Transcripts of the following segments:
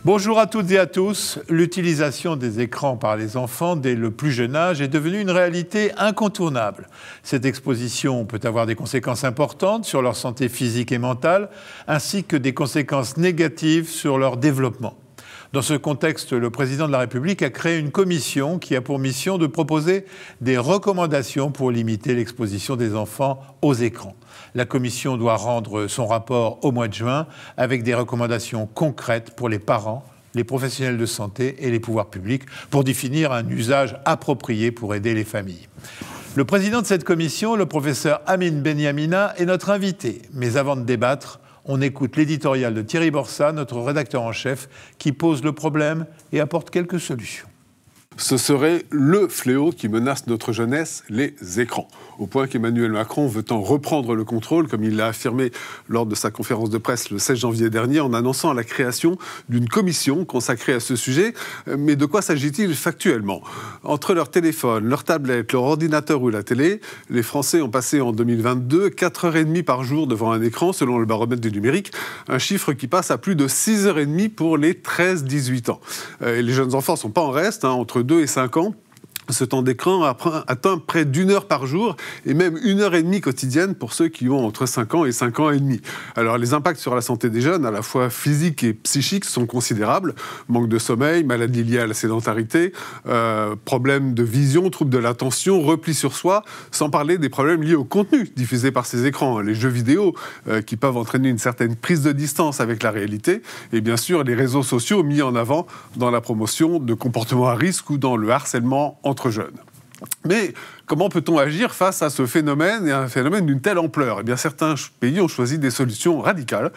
Bonjour à toutes et à tous. L'utilisation des écrans par les enfants dès le plus jeune âge est devenue une réalité incontournable. Cette exposition peut avoir des conséquences importantes sur leur santé physique et mentale, ainsi que des conséquences négatives sur leur développement. Dans ce contexte, le président de la République a créé une commission qui a pour mission de proposer des recommandations pour limiter l'exposition des enfants aux écrans. La commission doit rendre son rapport au mois de juin avec des recommandations concrètes pour les parents, les professionnels de santé et les pouvoirs publics pour définir un usage approprié pour aider les familles. Le président de cette commission, le professeur Amine Benyamin, est notre invité. Mais avant de débattre, on écoute l'éditorial de Thierry Borsat, notre rédacteur en chef, qui pose le problème et apporte quelques solutions. Ce serait le fléau qui menace notre jeunesse, les écrans. Au point qu'Emmanuel Macron veut en reprendre le contrôle, comme il l'a affirmé lors de sa conférence de presse le 16 janvier dernier, en annonçant la création d'une commission consacrée à ce sujet. Mais de quoi s'agit-il factuellement ? Entre leur téléphone, leur tablette, leur ordinateur ou la télé, les Français ont passé en 2022 4h30 par jour devant un écran, selon le baromètre du numérique, un chiffre qui passe à plus de 6h30 pour les 13-18 ans. Et les jeunes enfants ne sont pas en reste, entre 2 et 5 ans. Ce temps d'écran atteint près d'1 heure par jour et même 1h30 quotidienne pour ceux qui ont entre 5 ans et 5 ans et demi. Alors les impacts sur la santé des jeunes, à la fois physiques et psychiques, sont considérables. Manque de sommeil, maladies liées à la sédentarité, problèmes de vision, troubles de l'attention, repli sur soi, sans parler des problèmes liés au contenu diffusé par ces écrans, les jeux vidéo qui peuvent entraîner une certaine prise de distance avec la réalité, et bien sûr les réseaux sociaux mis en avant dans la promotion de comportements à risque ou dans le harcèlement entre jeunes. Mais comment peut-on agir face à ce phénomène et à un phénomène d'une telle ampleur ? Eh bien, certains pays ont choisi des solutions radicales,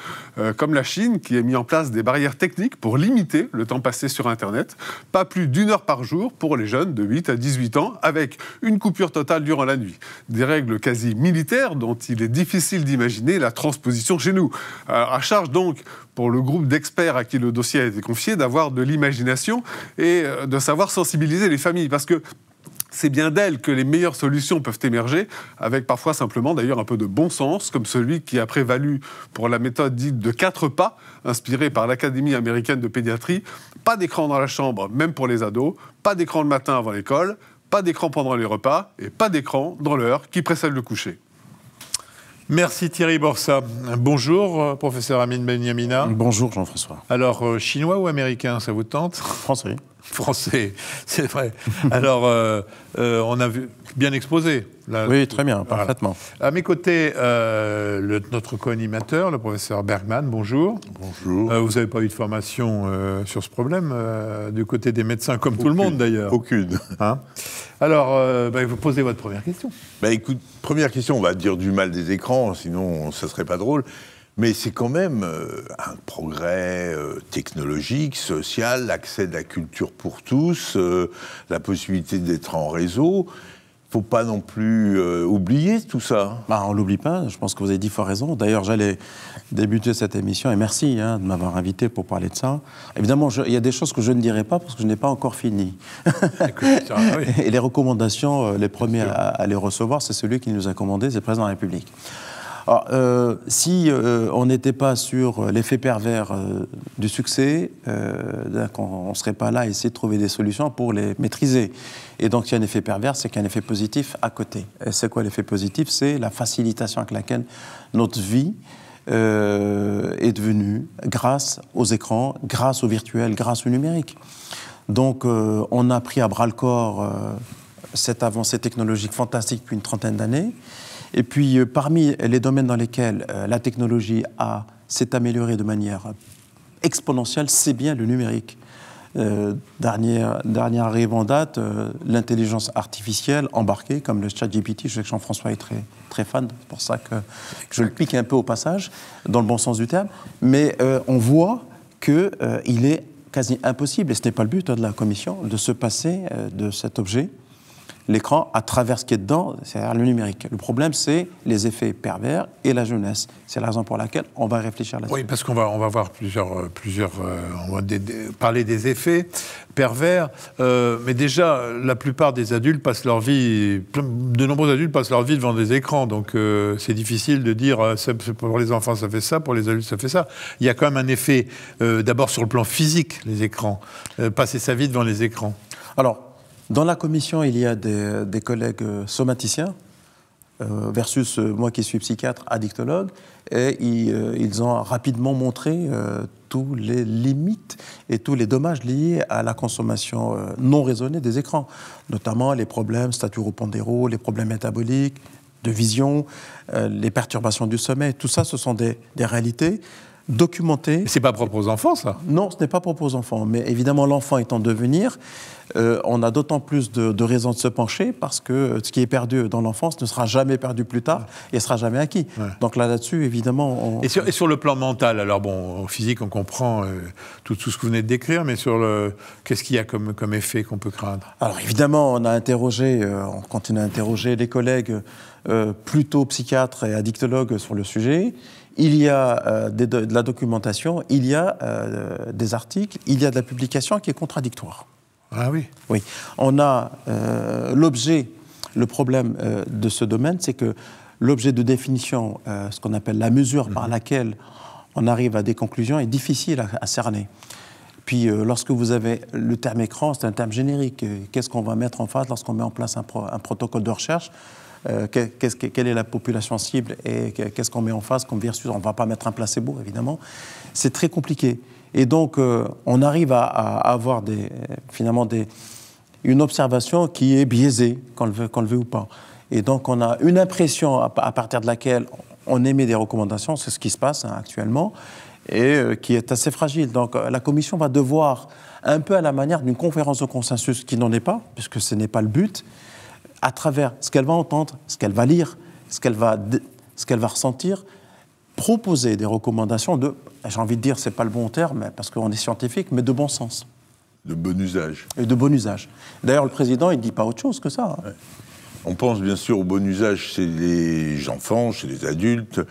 comme la Chine, qui a mis en place des barrières techniques pour limiter le temps passé sur Internet. Pas plus d'1 heure par jour pour les jeunes de 8 à 18 ans, avec une coupure totale durant la nuit. Des règles quasi militaires dont il est difficile d'imaginer la transposition chez nous. À charge donc pour le groupe d'experts à qui le dossier a été confié d'avoir de l'imagination et de savoir sensibiliser les familles, parce que c'est bien d'elles que les meilleures solutions peuvent émerger, avec parfois simplement d'ailleurs un peu de bon sens, comme celui qui a prévalu pour la méthode dite de 4 pas, inspirée par l'Académie américaine de pédiatrie. Pas d'écran dans la chambre, même pour les ados, pas d'écran le matin avant l'école, pas d'écran pendant les repas, et pas d'écran dans l'heure qui précède le coucher. Merci Thierry Borsat. Bonjour, professeur Amine Benyamin. Bonjour Jean-François. Alors, chinois ou américain, ça vous tente ? Français. Français, c'est vrai. Alors, on a vu, bien exposé. Là, oui, très bien, parfaitement. Voilà. À mes côtés, notre co-animateur, le professeur Bergman, bonjour. Bonjour. Vous n'avez pas eu de formation sur ce problème, du côté des médecins, comme tout le monde d'ailleurs. Aucune. Hein ? Alors, vous posez votre première question. Écoute, première question, on va dire du mal des écrans, sinon ça ne serait pas drôle. Mais c'est quand même un progrès technologique, social, l'accès de la culture pour tous, la possibilité d'être en réseau. Il ne faut pas non plus oublier tout ça. On ne l'oublie pas, je pense que vous avez 10 fois raison. D'ailleurs, j'allais débuter cette émission, et merci de m'avoir invité pour parler de ça. Évidemment, il y a des choses que je ne dirai pas parce que je n'ai pas encore fini. Et les recommandations, les premiers à les recevoir, c'est celui qui nous a commandé, c'est le président de la République. Alors, si on n'était pas sur l'effet pervers du succès, on ne serait pas là à essayer de trouver des solutions pour les maîtriser. Et donc, il y a un effet pervers, c'est qu'il y a un effet positif à côté. Et c'est quoi l'effet positif ? C'est la facilitation avec laquelle notre vie est devenue grâce aux écrans, grâce au virtuel, grâce au numérique. Donc, on a pris à bras-le-corps cette avancée technologique fantastique depuis une trentaine d'années. Et puis, parmi les domaines dans lesquels la technologie s'est améliorée de manière exponentielle, c'est bien le numérique. Dernière arrivée en date, l'intelligence artificielle embarquée, comme le ChatGPT. Je sais que Jean-François est très, très fan, c'est pour ça que je le pique un peu au passage, dans le bon sens du terme. Mais on voit qu'il est quasi impossible, et ce n'est pas le but de la Commission, de se passer de cet objet. l'écran à travers ce qui est dedans, c'est-à-dire le numérique. Le problème, c'est les effets pervers et la jeunesse. C'est la raison pour laquelle on va réfléchir là-dessus. Oui, parce qu'on va voir on va parler des effets pervers. Mais déjà, la plupart des adultes passent leur vie, de nombreux adultes passent leur vie devant des écrans. Donc, c'est difficile de dire, pour les enfants, ça fait ça, pour les adultes, ça fait ça. Il y a quand même un effet, d'abord sur le plan physique, les écrans. Passer sa vie devant les écrans. Alors, dans la commission, il y a des collègues somaticiens versus moi qui suis psychiatre, addictologue, et ils ont rapidement montré tous les limites et tous les dommages liés à la consommation non raisonnée des écrans, notamment les problèmes staturopondéraux, les problèmes métaboliques, de vision, les perturbations du sommeil. Tout ça, ce sont des réalités documentées. C'est pas propre aux enfants, ça? Non, ce n'est pas propre aux enfants. Mais évidemment, l'enfant est en devenir. On a d'autant plus de raisons de se pencher parce que ce qui est perdu dans l'enfance ne sera jamais perdu plus tard et ne sera jamais acquis. Ouais. Donc là-dessus, évidemment... Et sur le plan mental, alors bon, en physique, on comprend tout ce que vous venez de décrire, mais qu'est-ce qu'il y a comme effet qu'on peut craindre? Alors évidemment, on continue à interroger les collègues plutôt psychiatres et addictologues sur le sujet. Il y a de la documentation, il y a des articles, il y a de la publication qui est contradictoire. Ah oui? Oui. On a le problème de ce domaine, c'est que l'objet de définition, ce qu'on appelle la mesure par laquelle on arrive à des conclusions, est difficile à cerner. Puis lorsque vous avez le terme écran, c'est un terme générique. Qu'est-ce qu'on va mettre en face lorsqu'on met en place un protocole de recherche? Quelle est la population cible et qu'est-ce qu'on met en face comme versus? On ne va pas mettre un placebo, évidemment. C'est très compliqué. Et donc, on arrive à avoir une observation qui est biaisée, qu'on le veut ou pas. Et donc, on a une impression à partir de laquelle on émet des recommandations, c'est ce qui se passe actuellement, et qui est assez fragile. Donc, la Commission va devoir, un peu à la manière d'une conférence de consensus, qui n'en est pas, puisque ce n'est pas le but, à travers ce qu'elle va entendre, ce qu'elle va lire, ce qu'elle va ressentir, proposer des recommandations j'ai envie de dire, c'est pas le bon terme, parce qu'on est scientifique, mais de bon sens. De bon usage. Et de bon usage. D'ailleurs, le président, il ne dit pas autre chose que ça. Ouais. On pense bien sûr au bon usage chez les enfants, chez les adultes,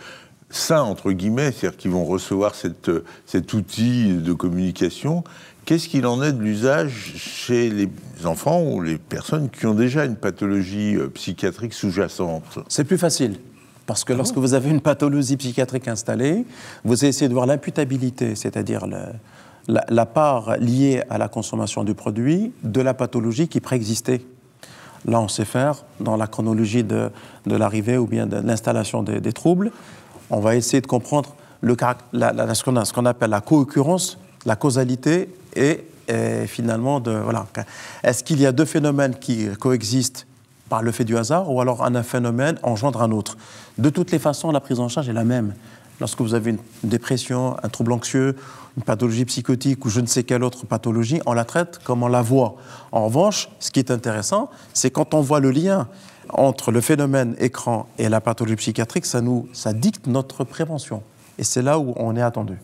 sains, entre guillemets, c'est-à-dire qu'ils vont recevoir cet outil de communication. Qu'est-ce qu'il en est de l'usage chez les enfants ou les personnes qui ont déjà une pathologie psychiatrique sous-jacente? C'est plus facile. Parce que lorsque vous avez une pathologie psychiatrique installée, vous essayez de voir l'imputabilité, c'est-à-dire la part liée à la consommation du produit de la pathologie qui préexistait. Là, on sait faire, dans la chronologie de l'arrivée ou bien de l'installation des troubles, on va essayer de comprendre ce qu'on appelle la co-occurrence, la causalité et finalement, est-ce qu'il y a deux phénomènes qui coexistent par le fait du hasard, ou alors un phénomène engendre un autre. De toutes les façons, la prise en charge est la même. Lorsque vous avez une dépression, un trouble anxieux, une pathologie psychotique ou je ne sais quelle autre pathologie, on la traite comme on la voit. En revanche, ce qui est intéressant, c'est quand on voit le lien entre le phénomène écran et la pathologie psychiatrique, ça dicte notre prévention. Et c'est là où on est attendu.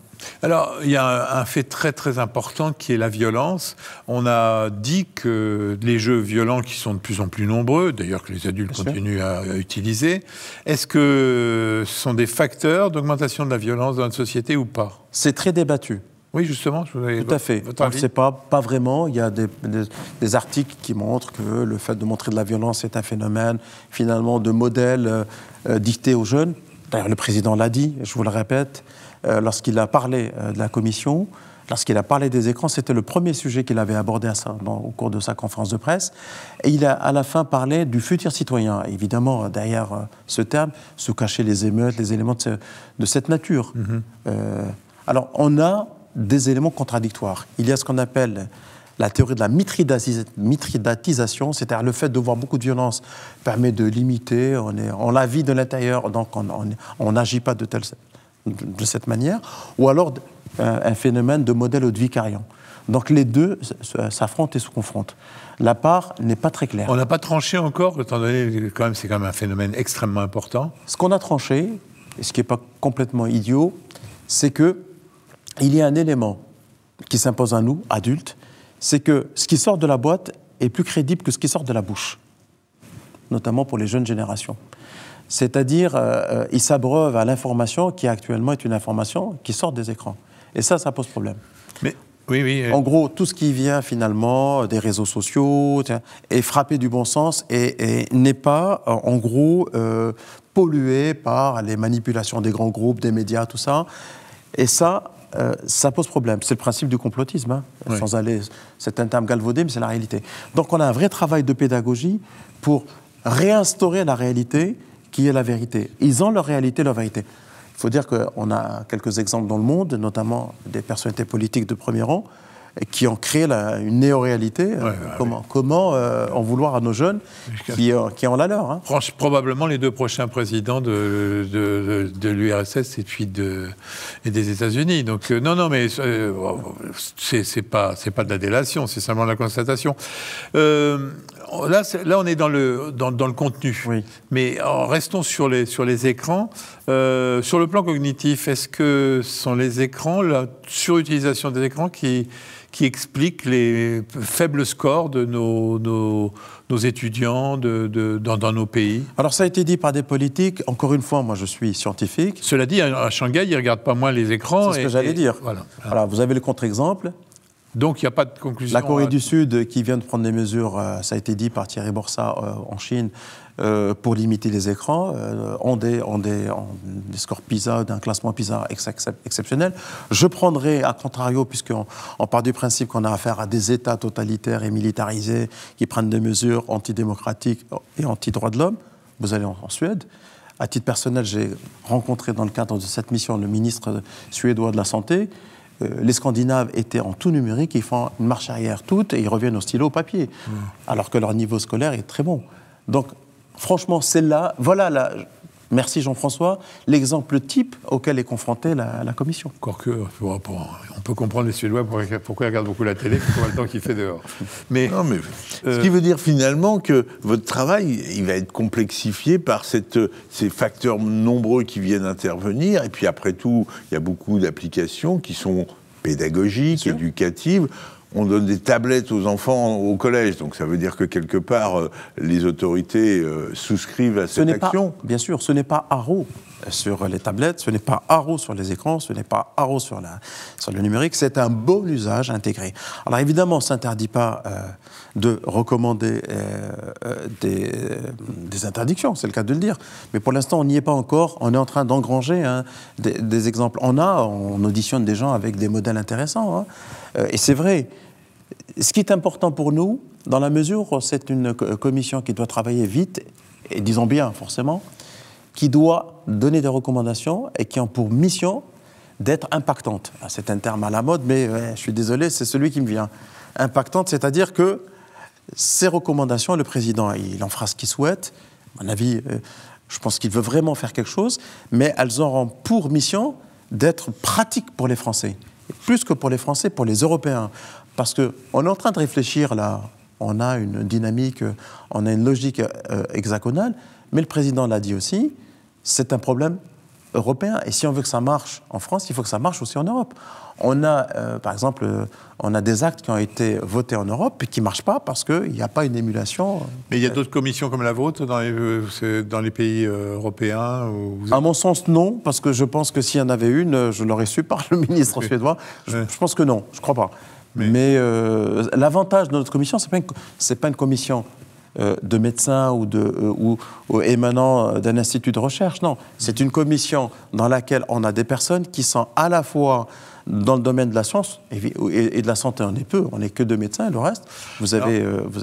Alors, il y a un fait très très important qui est la violence. On a dit que les jeux violents qui sont de plus en plus nombreux, d'ailleurs que les adultes continuent à utiliser, est-ce que ce sont des facteurs d'augmentation de la violence dans notre société ou pas? C'est très débattu. Oui, justement. Tout à fait. On ne sait pas vraiment. Il y a des articles qui montrent que le fait de montrer de la violence est un phénomène, finalement, de modèle dicté aux jeunes. D'ailleurs, le président l'a dit, je vous le répète, lorsqu'il a parlé de la commission, lorsqu'il a parlé des écrans, c'était le premier sujet qu'il avait abordé au cours de sa conférence de presse. Et il a à la fin parlé du futur citoyen. Évidemment, derrière ce terme, se cachaient les émeutes, les éléments de cette nature. Alors, on a des éléments contradictoires. Il y a ce qu'on appelle la théorie de la mitridatisation, c'est-à-dire le fait de voir beaucoup de violence permet de limiter, on la vit de l'intérieur, donc on n'agit pas de cette manière, ou alors un phénomène de modèle de vicariant. Donc les deux s'affrontent et se confrontent. La part n'est pas très claire. On n'a pas tranché encore, étant donné que c'est quand même un phénomène extrêmement important. Ce qu'on a tranché, et ce qui n'est pas complètement idiot, c'est qu'il y a un élément qui s'impose à nous, adultes, c'est que ce qui sort de la boîte est plus crédible que ce qui sort de la bouche. notamment pour les jeunes générations. C'est-à-dire, ils s'abreuvent à l'information qui actuellement est une information qui sort des écrans. Et ça pose problème. Mais, oui. En gros, tout ce qui vient finalement des réseaux sociaux est frappé du bon sens et n'est pas, en gros, pollué par les manipulations des grands groupes, des médias, tout ça. Et ça pose problème. C'est le principe du complotisme, hein, sans aller... C'est un terme galvaudé, mais c'est la réalité. Donc on a un vrai travail de pédagogie pour réinstaurer la réalité qui est la vérité. Ils ont leur réalité, leur vérité. Il faut dire qu'on a quelques exemples dans le monde, notamment des personnalités politiques de premier rang, qui ont créé une néo-réalité. Comment en vouloir à nos jeunes qui ont la leur, hein. Probablement les 2 prochains présidents de l'URSS et puis des États-Unis. Donc non, mais c'est pas de la délation, c'est simplement la constatation. Là, on est dans le contenu. Oui. Mais restons sur les écrans. Sur le plan cognitif, est-ce que ce sont les écrans, la surutilisation des écrans qui explique les faibles scores de nos étudiants dans nos pays? Alors ça a été dit par des politiques. Encore une fois, moi je suis scientifique. Cela dit, à Shanghai, ils ne regardent pas moins les écrans. C'est ce que j'allais dire. Voilà, vous avez le contre-exemple. Donc il n'y a pas de conclusion. La Corée du Sud qui vient de prendre des mesures, ça a été dit par Thierry Borsat en Chine, pour limiter les écrans, ont des scores PISA, d'un classement PISA exceptionnel. Je prendrai, à contrario, puisqu'on part du principe qu'on a affaire à des États totalitaires et militarisés qui prennent des mesures antidémocratiques et anti-droits de l'homme, vous allez en Suède. À titre personnel, j'ai rencontré dans le cadre de cette mission le ministre suédois de la Santé. Les Scandinaves étaient en tout numérique, ils font une marche arrière toute et ils reviennent au stylo au papier, alors que leur niveau scolaire est très bon. Donc, franchement, merci Jean-François, l'exemple type auquel est confrontée la Commission. Encore que, on peut comprendre les Suédois pourquoi ils regardent beaucoup la télé, pourquoi le temps qu'il fait dehors. Mais, ce qui veut dire finalement que votre travail, il va être complexifié par ces facteurs nombreux qui viennent intervenir. Et puis après tout, il y a beaucoup d'applications qui sont pédagogiques, éducatives. On donne des tablettes aux enfants au collège, donc ça veut dire que quelque part, les autorités souscrivent à cette action. Bien sûr, ce n'est pas haro sur les tablettes, ce n'est pas haro sur les écrans, ce n'est pas haro sur le numérique, c'est un bon usage intégré. Alors évidemment, on ne s'interdit pas de recommander des interdictions, c'est le cas de le dire, mais pour l'instant, on n'y est pas encore, on est en train d'engranger des exemples. On auditionne des gens avec des modèles intéressants, et c'est vrai. Ce qui est important pour nous, dans la mesure où c'est une commission qui doit travailler vite, et disons bien forcément, qui doit donner des recommandations et qui ont pour mission d'être impactante. C'est un terme à la mode, mais je suis désolé, c'est celui qui me vient. Impactante, c'est-à-dire que ces recommandations, le président, il en fera ce qu'il souhaite. À mon avis, je pense qu'il veut vraiment faire quelque chose, mais elles auront pour mission d'être pratiques pour les Français. Plus que pour les Français, pour les Européens. Parce qu'on est en train de réfléchir là, on a une dynamique, on a une logique hexagonale, mais le président l'a dit aussi, c'est un problème européen. Et si on veut que ça marche en France, il faut que ça marche aussi en Europe. On a, par exemple, on a des actes qui ont été votés en Europe et qui ne marchent pas parce qu'il n'y a pas une émulation. Mais il y a d'autres commissions comme la vôtre dans les pays européens À mon sens, non, parce que je pense que s'il y en avait une, je l'aurais su par le ministre suédois. Je pense que non, je ne crois pas. Mais l'avantage de notre commission, ce n'est pas une commission de médecins ou émanant d'un institut de recherche, non. C'est une commission dans laquelle on a des personnes qui sont à la fois dans le domaine de la science et de la santé, on est peu, on n'est que 2 médecins, le reste,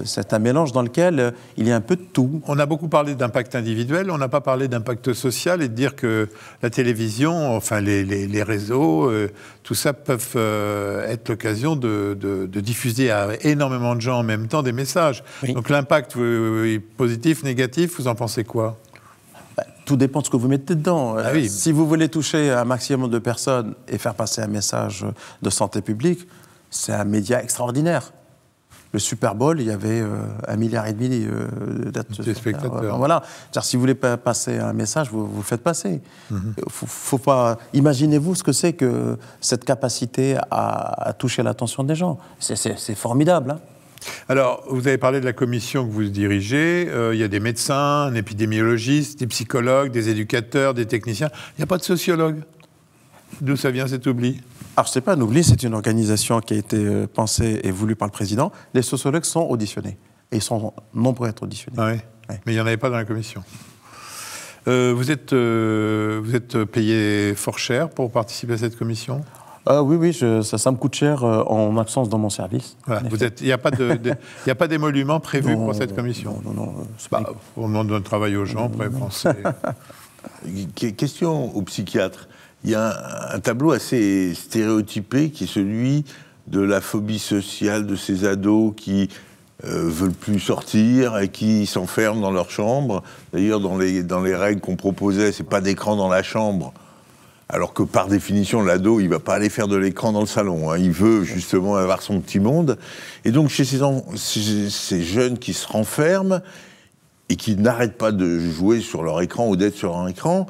c'est un mélange dans lequel il y a un peu de tout. On a beaucoup parlé d'impact individuel, on n'a pas parlé d'impact social et de dire que la télévision, enfin les réseaux, tout ça peuvent être l'occasion de diffuser à énormément de gens en même temps des messages. Oui. Donc l'impact positif, négatif, vous en pensez quoi ? Tout dépend de ce que vous mettez dedans. Oui. Si vous voulez toucher un maximum de personnes et faire passer un message de santé publique, c'est un média extraordinaire. Le Super Bowl, il y avait 1,5 milliard de spectateurs. Voilà. Si vous voulez passer un message, vous le faites passer. Faut pas... Imaginez-vous ce que c'est que cette capacité à toucher l'attention des gens. C'est formidable, hein. Alors, vous avez parlé de la commission que vous dirigez. Il y a des médecins, un épidémiologiste, des psychologues, des éducateurs, des techniciens. Il n'y a pas de sociologue. D'où ça vient cet oubli? Alors, ce n'est pas un oubli, c'est une organisation qui a été pensée et voulue par le président. Les sociologues sont auditionnés. Et ils sont nombreux à être auditionnés. Ah oui. Oui. Mais il n'y en avait pas dans la commission. Vous êtes payé fort cher pour participer à cette commission? Oui, ça me coûte cher en absence dans mon service. Voilà. Il n'y a pas d'émolument prévu pour cette commission? Non. On demande un travail aux gens, après penser. Question aux psychiatres. Il y a un tableau assez stéréotypé qui est celui de la phobie sociale de ces ados qui veulent plus sortir et qui s'enferment dans leur chambre. D'ailleurs, dans les règles qu'on proposait, c'est pas d'écran dans la chambre. Alors que par définition, l'ado, il va pas aller faire de l'écran dans le salon. Hein. Il veut justement avoir son petit monde. Et donc, chez ces jeunes qui se renferment et qui n'arrêtent pas de jouer sur leur écran ou d'être sur un écran,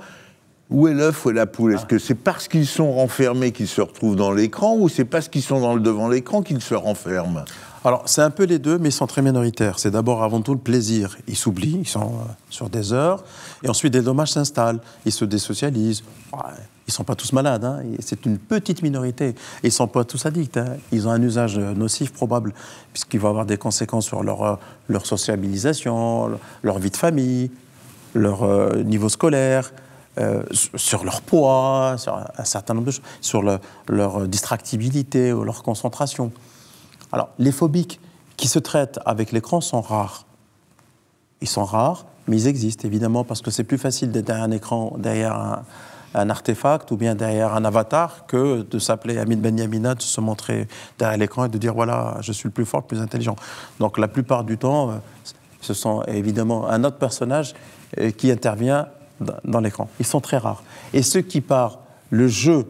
où est l'œuf, où est la poule? Est-ce que c'est parce qu'ils sont renfermés qu'ils se retrouvent dans l'écran, ou c'est parce qu'ils sont devant l'écran qu'ils se renferment? Alors, c'est un peu les deux, mais ils sont très minoritaires. C'est d'abord, avant tout, le plaisir. Ils s'oublient, ils sont sur des heures, et ensuite, des dommages s'installent. Ils se désocialisent. Ouais, ils ne sont pas tous malades, hein. C'est une petite minorité. Ils ne sont pas tous addicts, hein. Ils ont un usage nocif probable, puisqu'il va avoir des conséquences sur leur sociabilisation, leur vie de famille, leur niveau scolaire, sur leur poids, sur un certain nombre de choses, sur leur distractibilité ou leur concentration. Alors, les phobiques qui se traitent avec l'écran sont rares. Ils sont rares, mais ils existent, évidemment, parce que c'est plus facile d'être derrière un écran, derrière un artefact ou bien derrière un avatar que de s'appeler Hamid Benyamina, de se montrer derrière l'écran et de dire « voilà, je suis le plus fort, le plus intelligent ». Donc, la plupart du temps, ce sont évidemment un autre personnage qui intervient dans l'écran. Ils sont très rares. Et ceux qui, par le jeu,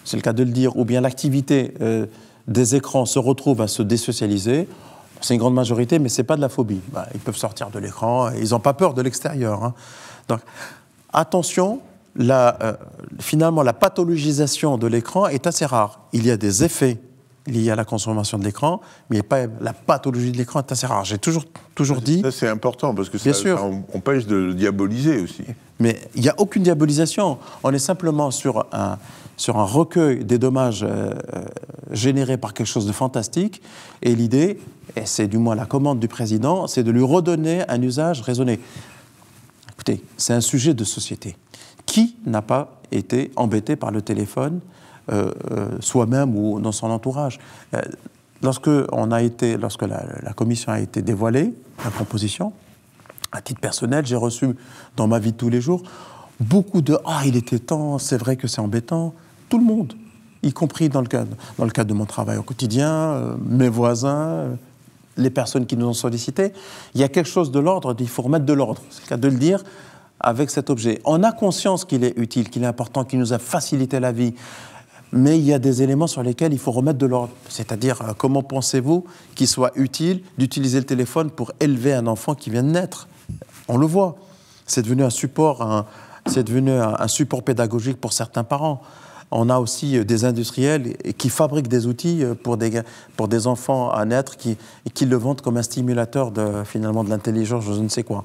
c'est le cas de le dire, ou bien l'activité des écrans se retrouvent à se désocialiser, c'est une grande majorité, mais ce n'est pas de la phobie. Ils peuvent sortir de l'écran, ils n'ont pas peur de l'extérieur. Hein. Donc, attention, finalement, la pathologisation de l'écran est assez rare. Il y a des effets liés à la consommation de l'écran, mais la pathologie de l'écran est assez rare. J'ai toujours dit... Ça, c'est important, parce que ça empêche de le diaboliser aussi. Mais il n'y a aucune diabolisation. On est simplement sur un recueil des dommages générés par quelque chose de fantastique. Et l'idée, et c'est du moins la commande du président, c'est de lui redonner un usage raisonné. Écoutez, c'est un sujet de société. Qui n'a pas été embêté par le téléphone, soi-même ou dans son entourage? Lorsque la commission a été dévoilée, la composition, à titre personnel, j'ai reçu dans ma vie de tous les jours beaucoup de « Ah, il était temps, c'est vrai que c'est embêtant ». Tout le monde, y compris dans le cadre de mon travail au quotidien, mes voisins, les personnes qui nous ont sollicités. Il y a quelque chose de l'ordre, il faut remettre de l'ordre, c'est le cas de le dire, avec cet objet. On a conscience qu'il est utile, qu'il est important, qu'il nous a facilité la vie, mais il y a des éléments sur lesquels il faut remettre de l'ordre. C'est-à-dire, comment pensez-vous qu'il soit utile d'utiliser le téléphone pour élever un enfant qui vient de naître? On le voit. C'est devenu un support pédagogique pour certains parents. On a aussi des industriels qui fabriquent des outils pour des enfants à naître qui le vendent comme un stimulateur de l'intelligence, je ne sais quoi.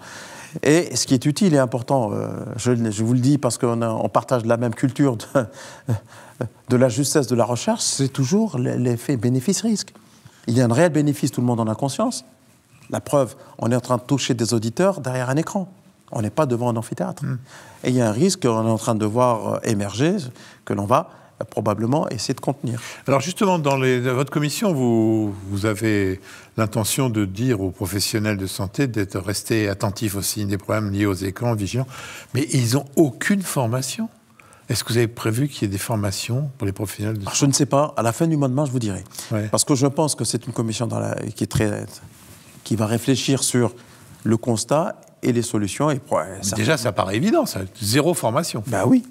Et ce qui est utile et important, je vous le dis parce qu'on partage la même culture de la justesse de la recherche, c'est toujours l'effet bénéfice-risque. Il y a un réel bénéfice, tout le monde en a conscience. La preuve, on est en train de toucher des auditeurs derrière un écran. On n'est pas devant un amphithéâtre. Et il y a un risque qu'on est en train de voir émerger, que l'on va probablement essayer de contenir. Alors justement, dans votre commission, vous avez l'intention de dire aux professionnels de santé d'être restés attentifs aux signes des problèmes liés aux écrans, vigilants, mais ils n'ont aucune formation. Est-ce que vous avez prévu qu'il y ait des formations pour les professionnels de santé? Je ne sais pas. À la fin du mois de mars, je vous dirai. Ouais. Parce que je pense que c'est une commission qui va réfléchir sur le constat et les solutions. Et déjà, ça paraît évident, ça. Zéro formation. Ben oui.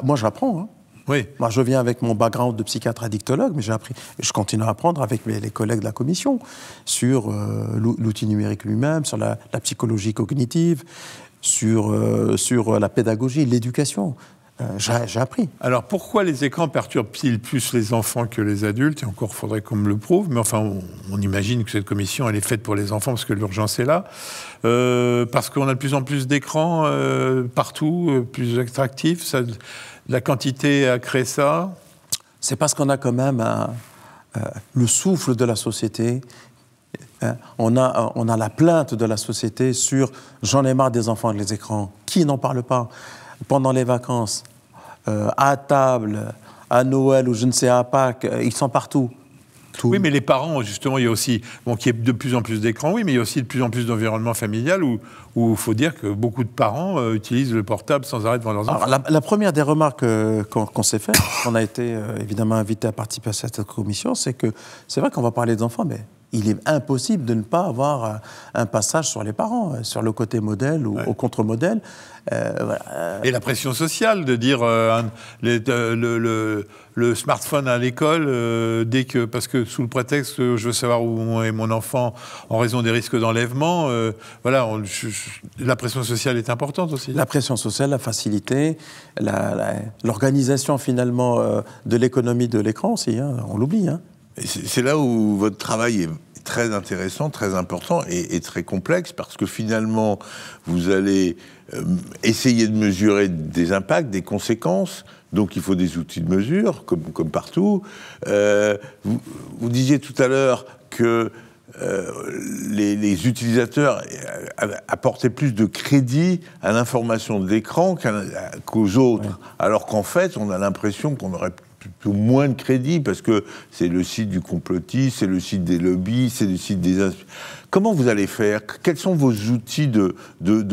Moi, j'apprends. Hein. Oui. Moi, je viens avec mon background de psychiatre addictologue, mais j'ai appris. Je continue à apprendre avec les collègues de la commission sur l'outil numérique lui-même, sur la psychologie cognitive, sur la pédagogie, l'éducation. j'ai appris. Alors pourquoi les écrans perturbent-ils plus les enfants que les adultes? Et encore, il faudrait qu'on me le prouve, mais enfin, on imagine que cette commission, elle est faite pour les enfants parce que l'urgence est là. Parce qu'on a de plus en plus d'écrans partout, plus attractifs. La quantité a créé ça? C'est parce qu'on a quand même le souffle de la société. On a la plainte de la société sur « j'en ai marre des enfants avec les écrans ». Qui n'en parle pas? Pendant les vacances, à table, à Noël ou je ne sais à Pâques, ils sont partout. Oui, mais les parents, justement, il y a aussi, qu'il y ait de plus en plus d'écrans, oui, mais il y a aussi de plus en plus d'environnement familial où il faut dire que beaucoup de parents utilisent le portable sans arrêt devant leurs enfants. Alors, la première des remarques qu'on s'est faites, qu'on a été évidemment invité à participer à cette commission, c'est que c'est vrai qu'on va parler des enfants, mais il est impossible de ne pas avoir un passage sur les parents, sur le côté modèle ou au contre-modèle. Voilà. Et la pression sociale de dire le smartphone à l'école, parce que sous le prétexte que je veux savoir où est mon enfant en raison des risques d'enlèvement, la pression sociale est importante aussi. La pression sociale, la facilité, l'organisation finalement de l'économie de l'écran aussi, on l'oublie. C'est là où votre travail est très intéressant, très important et très complexe, parce que finalement, vous allez essayer de mesurer des impacts, des conséquences, donc il faut des outils de mesure, comme partout. Vous disiez tout à l'heure que les utilisateurs apportaient plus de crédit à l'information de l'écran qu'aux autres, ouais. Alors qu'en fait, on a l'impression qu'on aurait plutôt moins de crédit, parce que c'est le site du complotiste, c'est le site des lobbies, c'est le site des... Comment vous allez faire? Quels sont vos outils de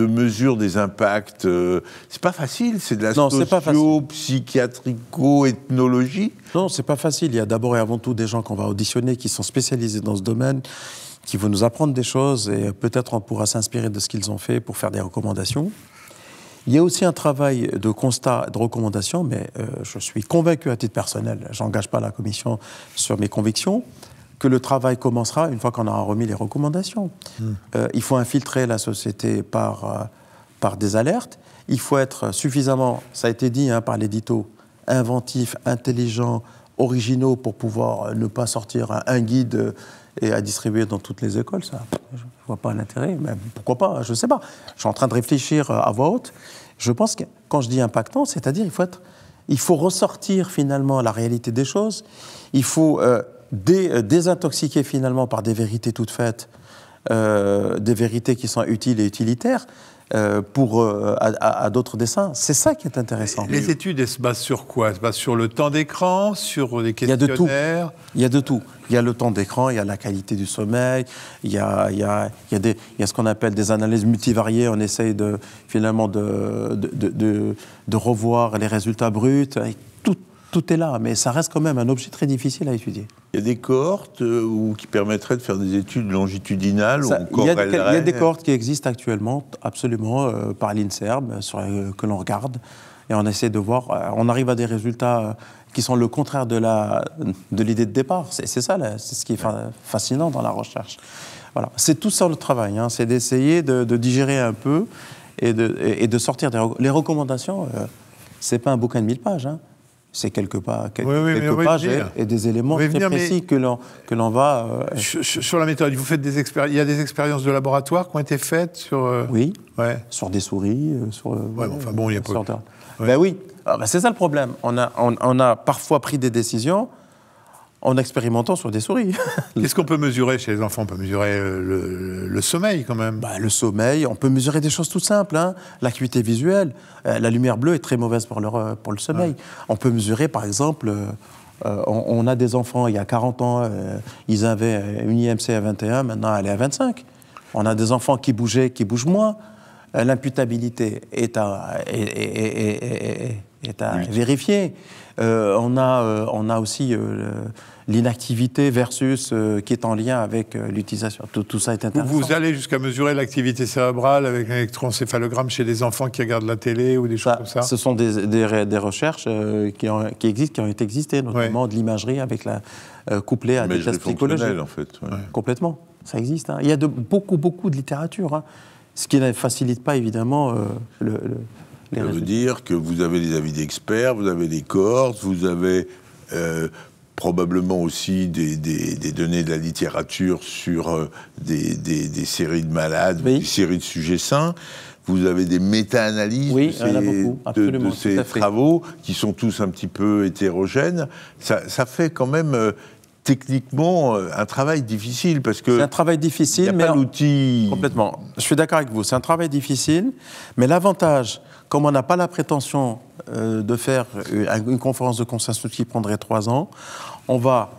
mesure des impacts? C'est pas facile, c'est de la socio-psychiatrico-ethnologie. Non, c'est pas facile. Il y a d'abord et avant tout des gens qu'on va auditionner qui sont spécialisés dans ce domaine, qui vont nous apprendre des choses et peut-être on pourra s'inspirer de ce qu'ils ont fait pour faire des recommandations. Il y a aussi un travail de constat, de recommandation, mais je suis convaincu à titre personnel, j'engage pas la commission sur mes convictions, que le travail commencera une fois qu'on aura remis les recommandations. Il faut infiltrer la société par des alertes. Il faut être suffisamment, ça a été dit par l'édito, inventif, intelligent, originaux pour pouvoir ne pas sortir un guide et à distribuer dans toutes les écoles. Ça, je ne vois pas l'intérêt, mais pourquoi pas, je ne sais pas. Je suis en train de réfléchir à voix haute. Je pense que quand je dis impactant, c'est-à-dire il faut ressortir finalement la réalité des choses. Il faut désintoxiquer finalement par des vérités toutes faites, des vérités qui sont utiles et utilitaires à d'autres dessins. C'est ça qui est intéressant. Les études, elles se basent sur quoi? Elles se basent sur le temps d'écran, sur les questionnaires? Il y a de tout. Il y a le temps d'écran, il y a la qualité du sommeil, il y a ce qu'on appelle des analyses multivariées. On essaye finalement de revoir les résultats bruts. Tout est là, mais ça reste quand même un objet très difficile à étudier. Il y a des cohortes qui permettraient de faire des études longitudinales? Il y a des cohortes qui existent actuellement, absolument, par l'INSERM, que l'on regarde, et on essaie de voir, on arrive à des résultats qui sont le contraire de l'idée de départ. C'est ça, c'est ce qui est fascinant dans la recherche. Voilà. C'est tout ça le travail, c'est d'essayer de digérer un peu et de sortir les recommandations. C'est pas un bouquin de 1000 pages, c'est quelques pages et des éléments très précis que l'on va... Sur la méthode, vous faites il y a des expériences de laboratoire qui ont été faites sur... Oui, sur des souris, il n'y a pas... Ben oui, c'est ça le problème. On a parfois pris des décisions en expérimentant sur des souris. Qu'est-ce qu'on peut mesurer chez les enfants? On peut mesurer le sommeil, quand même. Le sommeil, on peut mesurer des choses tout simples. L'acuité visuelle. La lumière bleue est très mauvaise pour le sommeil. Ouais. On peut mesurer, par exemple, on a des enfants, il y a 40 ans, ils avaient une IMC à 21, maintenant elle est à 25. On a des enfants qui bougent moins. L'imputabilité est à vérifier. On a aussi l'inactivité versus qui est en lien avec l'utilisation. Tout ça est intéressant. Vous allez jusqu'à mesurer l'activité cérébrale avec un électroencéphalogramme chez des enfants qui regardent la télé ou des choses comme ça? Ce sont des recherches qui ont été existées, notamment de l'imagerie avec couplée à des tests psychologiques. En fait. Ouais. Complètement, ça existe. Il y a beaucoup de littérature. Ce qui ne facilite pas évidemment les Ça veut résultats. dire que vous avez les avis d'experts, vous avez les cohortes, vous avez probablement aussi des données de la littérature sur des séries de malades, Oui. des séries de sujets sains. Vous avez des méta-analyses Oui, de il y en a beaucoup, absolument, de ces tout à fait. travaux qui sont tous un petit peu hétérogènes. Ça fait quand même techniquement un travail difficile parce que C'est un travail il difficile, n'y a mais pas l'outil. complètement. Je suis d'accord avec vous. C'est un travail difficile, mais l'avantage, comme on n'a pas la prétention de faire une conférence de consensus qui prendrait 3 ans, on va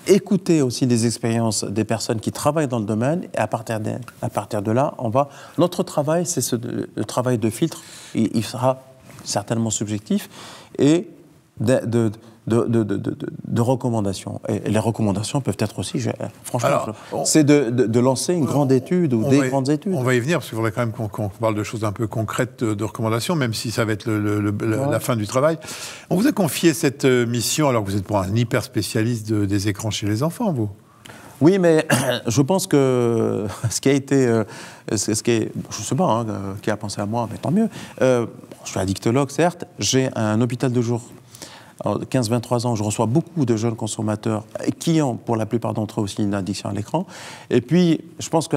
écouter aussi les expériences des personnes qui travaillent dans le domaine, et à partir de là, notre travail, c'est le travail de filtre. Il sera certainement subjectif et de recommandations. Et les recommandations peuvent être aussi, franchement, Alors, c'est de lancer une grande étude ou des grandes études. On va y venir, parce qu'il faudrait quand même qu'on parle de choses un peu concrètes de recommandations, même si ça va être la fin du travail. On vous a confié cette mission, alors que vous êtes pour un hyper spécialiste des écrans chez les enfants, vous. Oui, mais je pense que ce qui a été... je ne sais pas qui a pensé à moi, mais tant mieux. Je suis addictologue, certes. J'ai un hôpital de jour. 15-23 ans, je reçois beaucoup de jeunes consommateurs qui ont, pour la plupart d'entre eux aussi, une addiction à l'écran. Et puis, je pense que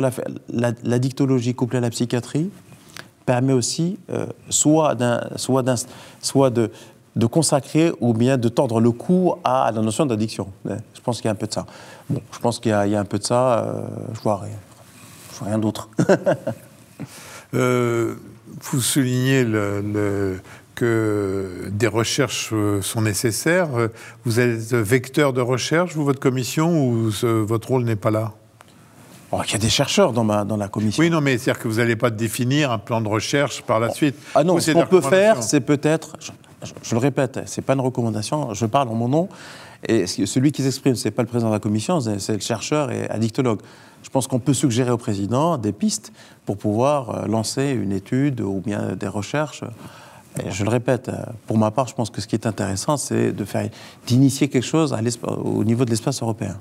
l'addictologie couplée à la psychiatrie permet aussi soit de consacrer ou bien de tordre le cou à la notion d'addiction. Je pense qu'il y a un peu de ça. Bon, je pense qu'il y a un peu de ça. Je vois rien d'autre. Vous soulignez que des recherches sont nécessaires. Vous êtes vecteur de recherche, vous, votre commission, ou votre rôle n'est pas là? Il y a des chercheurs dans la commission. Oui, non, mais c'est-à-dire que vous n'allez pas définir un plan de recherche par la suite. Ah non, ce qu'on peut faire, c'est peut-être, je le répète, c'est pas une recommandation, je parle en mon nom, et celui qui s'exprime, c'est pas le président de la commission, c'est le chercheur et addictologue. Je pense qu'on peut suggérer au président des pistes pour pouvoir lancer une étude ou bien des recherches. Et je le répète, pour ma part, je pense que ce qui est intéressant, c'est d'initier quelque chose au niveau de l'espace européen.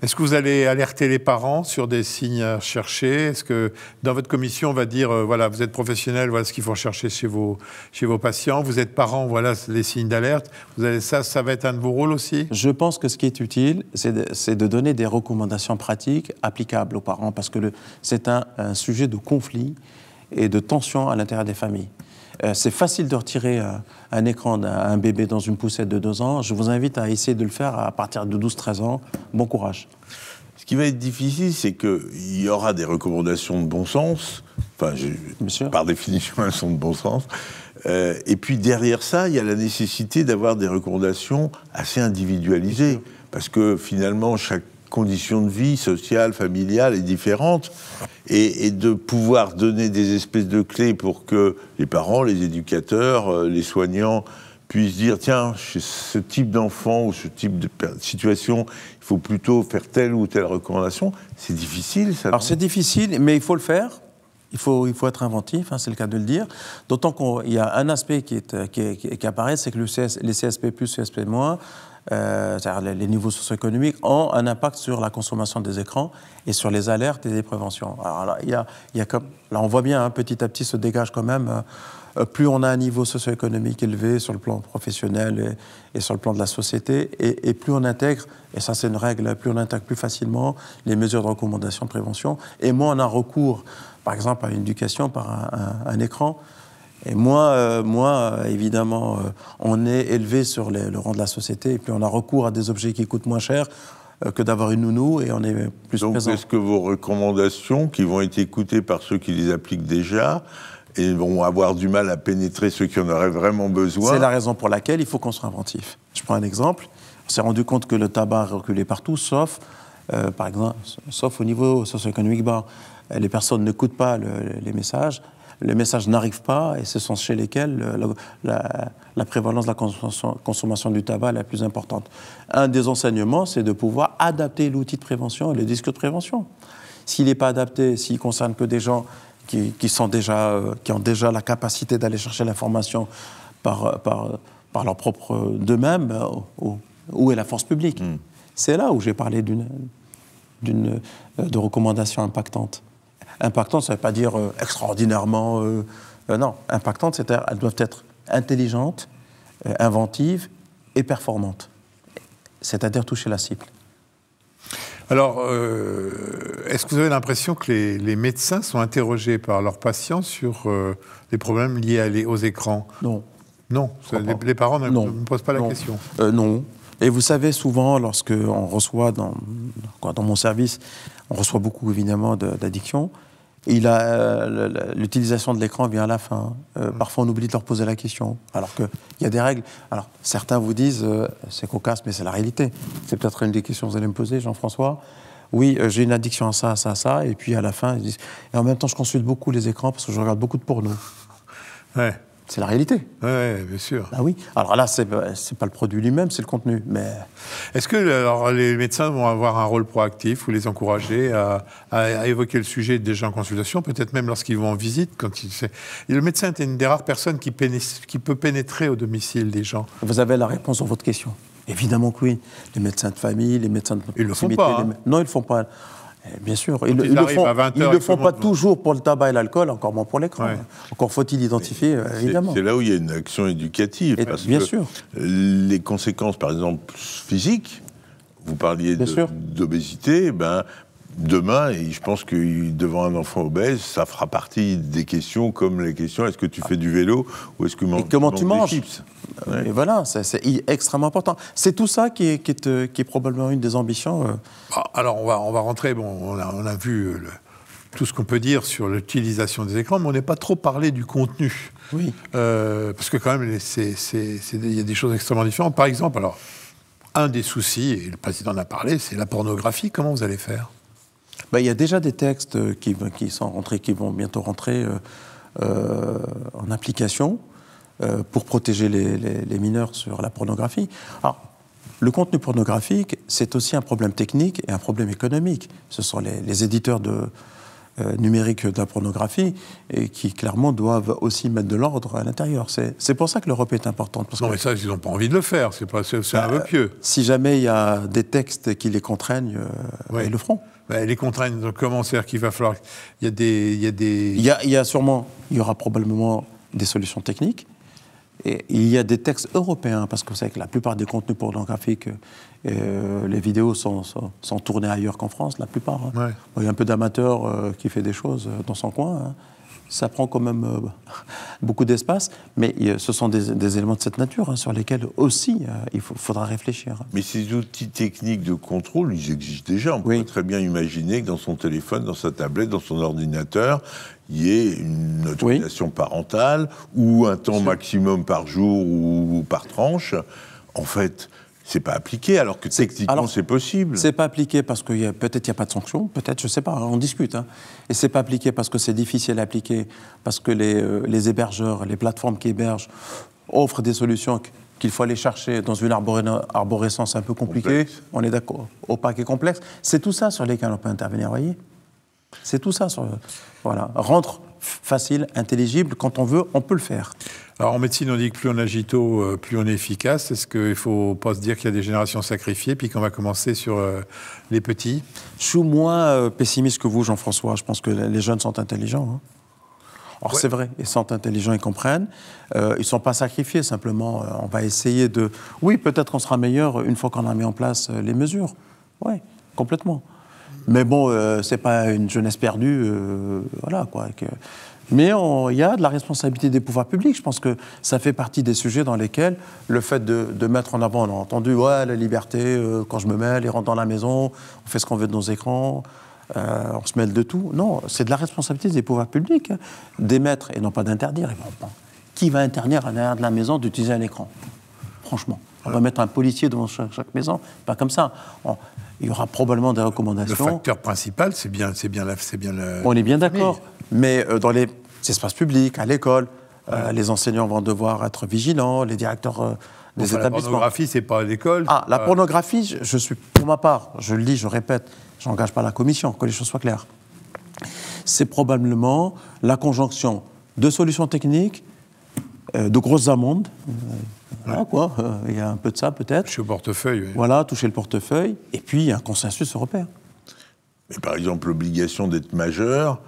Est-ce que vous allez alerter les parents sur des signes à chercher? Est-ce que dans votre commission, on va dire, voilà, vous êtes professionnel, voilà ce qu'il faut chercher chez vos patients, vous êtes parents, voilà les signes d'alerte. Ça va être un de vos rôles aussi? Je pense que ce qui est utile, c'est de donner des recommandations pratiques applicables aux parents, parce que c'est un sujet de conflit et de tension à l'intérieur des familles. C'est facile de retirer un écran à un bébé dans une poussette de 2 ans. Je vous invite à essayer de le faire à partir de 12-13 ans. Bon courage. Ce qui va être difficile, c'est qu'il y aura des recommandations de bon sens. Enfin, par définition, elles sont de bon sens. Et puis derrière ça, il y a la nécessité d'avoir des recommandations assez individualisées. Parce que finalement, chaque condition de vie sociale, familiale est différente, et de pouvoir donner des espèces de clés pour que les parents, les éducateurs, les soignants puissent dire, tiens, chez ce type d'enfant ou ce type de situation, il faut plutôt faire telle ou telle recommandation. C'est difficile, ça. Alors c'est difficile, mais il faut le faire. Il faut être inventif, c'est le cas de le dire. D'autant qu'il y a un aspect qui apparaît, c'est que les CSP+, CSP-, c'est-à-dire les niveaux socio-économiques, ont un impact sur la consommation des écrans et sur les alertes et les préventions. Alors là, là on voit bien, petit à petit se dégage quand même, plus on a un niveau socio-économique élevé sur le plan professionnel et sur le plan de la société, et plus on intègre, et ça c'est une règle, plus on intègre plus facilement les mesures de recommandation de prévention, et moins on a recours, par exemple, à une éducation par un écran. Et moins, évidemment, on est élevé sur le rang de la société, et puis on a recours à des objets qui coûtent moins cher que d'avoir une nounou, et on est plus Donc, présent. Donc, est-ce que vos recommandations, qui vont être écoutées par ceux qui les appliquent déjà, et vont avoir du mal à pénétrer ceux qui en auraient vraiment besoin? C'est la raison pour laquelle il faut qu'on soit inventif. Je prends un exemple. On s'est rendu compte que le tabac a reculé partout, sauf, par exemple, sauf au niveau socio-économique bas. Les personnes n'écoutent pas les messages. Les messages n'arrivent pas, et ce sont chez lesquels la prévalence de la consommation du tabac est la plus importante. Un des enseignements, c'est de pouvoir adapter l'outil de prévention et le discours de prévention. S'il n'est pas adapté, s'il ne concerne que des gens qui ont déjà la capacité d'aller chercher l'information par leur propre d'eux-mêmes, où est la force publique? C'est là où j'ai parlé de recommandations impactantes. Impactant, ça ne veut pas dire extraordinairement Non, impactantes, c'est-à-dire elles doivent être intelligentes, inventives et performantes. C'est-à-dire toucher la cible. Alors, est-ce que vous avez l'impression que les médecins sont interrogés par leurs patients sur les problèmes liés aux écrans? Non. Non, les parents ne posent pas la question. Non. Et vous savez, souvent, lorsqu'on reçoit, dans mon service, on reçoit beaucoup, évidemment, d'addictions, l'utilisation de l'écran vient à la fin. Parfois, on oublie de leur poser la question, alors qu'il y a des règles. Alors, certains vous disent, c'est cocasse, mais c'est la réalité. C'est peut-être une des questions que vous allez me poser, Jean-François. Oui, j'ai une addiction à ça, à ça, à ça, et puis à la fin, ils disent... Et en même temps, je consulte beaucoup les écrans parce que je regarde beaucoup de porno. Ouais. C'est la réalité. Oui, bien sûr. Ah oui. Alors là, c'est pas le produit lui-même, c'est le contenu. Mais est-ce que les médecins vont avoir un rôle proactif ou les encourager à évoquer le sujet déjà en consultation, peut-être même lorsqu'ils vont en visite, et le médecin est une des rares personnes qui peut pénétrer au domicile des gens. Vous avez la réponse sur votre question. Évidemment que oui. Les médecins de famille, les médecins de ils proximité. Le font pas, hein. Non, ils le font pas. Bien sûr, ils le font pas toujours pour le tabac et l'alcool, encore moins pour l'écran. Ouais. Encore faut-il identifier, évidemment. C'est là où il y a une action éducative. Bien sûr. Les conséquences, par exemple, physiques, vous parliez d'obésité, demain, et je pense que devant un enfant obèse, ça fera partie des questions comme les questions, est-ce que tu fais du vélo ou est-ce que comment tu manges chips? Ouais. Et voilà, c'est extrêmement important. C'est tout ça qui est probablement une des ambitions. Alors, on va rentrer, on a vu tout ce qu'on peut dire sur l'utilisation des écrans, mais on n'est pas trop parlé du contenu. Oui. Parce que quand même, il y a des choses extrêmement différentes. Par exemple, alors, un des soucis, et le président en a parlé, c'est la pornographie. Comment vous allez faire ? Il y a déjà des textes qui vont bientôt rentrer en application pour protéger les mineurs sur la pornographie. Alors, le contenu pornographique, c'est aussi un problème technique et un problème économique. Ce sont les éditeurs numériques de la pornographie et qui, clairement, doivent aussi mettre de l'ordre à l'intérieur. C'est pour ça que l'Europe est importante. Parce mais ça, ils n'ont pas envie de le faire. C'est un peu pieux. Si jamais il y a des textes qui les contraignent, ils le feront. Les contraintes, donc comment c'est-à-dire qu'il va falloir... Il y aura probablement des solutions techniques. Et il y a des textes européens, parce que vous savez que la plupart des contenus pornographiques, les vidéos sont tournées ailleurs qu'en France, la plupart. Hein. Ouais. Il y a un peu d'amateur qui fait des choses dans son coin. Hein. Ça prend quand même beaucoup d'espace, mais ce sont des éléments de cette nature sur lesquels aussi il faudra réfléchir. Mais ces outils techniques de contrôle, ils existent déjà. On peut très bien imaginer que dans son téléphone, dans sa tablette, dans son ordinateur, il y ait une autorisation parentale ou un temps maximum par jour ou par tranche. En fait, c'est pas appliqué, alors que techniquement, c'est possible. C'est pas appliqué parce que peut-être il n'y a pas de sanction, peut-être, je sais pas, on discute. Hein. Et c'est pas appliqué parce que c'est difficile à appliquer, parce que les hébergeurs, les plateformes qui hébergent offrent des solutions qu'il faut aller chercher dans une arborescence un peu compliquée. On est d'accord, opaque et complexe. C'est tout ça sur lesquels on peut intervenir, vous voyez ? C'est tout ça, rendre facile, intelligible, quand on veut, on peut le faire. Alors en médecine, on dit que plus on agit tôt, plus on est efficace. Est-ce qu'il ne faut pas se dire qu'il y a des générations sacrifiées, puis qu'on va commencer sur les petits ? Je suis moins pessimiste que vous, Jean-François. Je pense que les jeunes sont intelligents. Hein. Alors c'est vrai, ils sont intelligents, ils comprennent. Ils ne sont pas sacrifiés, simplement, on va essayer de... Oui, peut-être qu'on sera meilleur une fois qu'on a mis en place les mesures. Oui, complètement. Mais bon, c'est pas une jeunesse perdue, Mais il y a de la responsabilité des pouvoirs publics. Je pense que ça fait partie des sujets dans lesquels le fait de mettre en avant, on a entendu, la liberté, quand je me mêle, ils rentrent dans la maison, on fait ce qu'on veut de nos écrans, on se mêle de tout. Non, c'est de la responsabilité des pouvoirs publics d'émettre et non pas d'interdire. Qui va interdire à l'intérieur de la maison d'utiliser un écran ? Franchement. On va mettre un policier devant chaque maison, pas comme ça. Il y aura probablement des recommandations. Le facteur principal, c'est bien On est bien d'accord, mais dans les espaces publics, à l'école, les enseignants vont devoir être vigilants, les directeurs des établissements. La pornographie, c'est pas à l'école. La pornographie, je suis, pour ma part, je le dis, je répète, je n'engage pas la commission, que les choses soient claires. C'est probablement la conjonction de solutions techniques, de grosses amendes. Il y a un peu de ça, peut-être. Toucher au portefeuille. Oui. Voilà, toucher le portefeuille. Et puis, un consensus européen. Mais par exemple, l'obligation d'être majeur,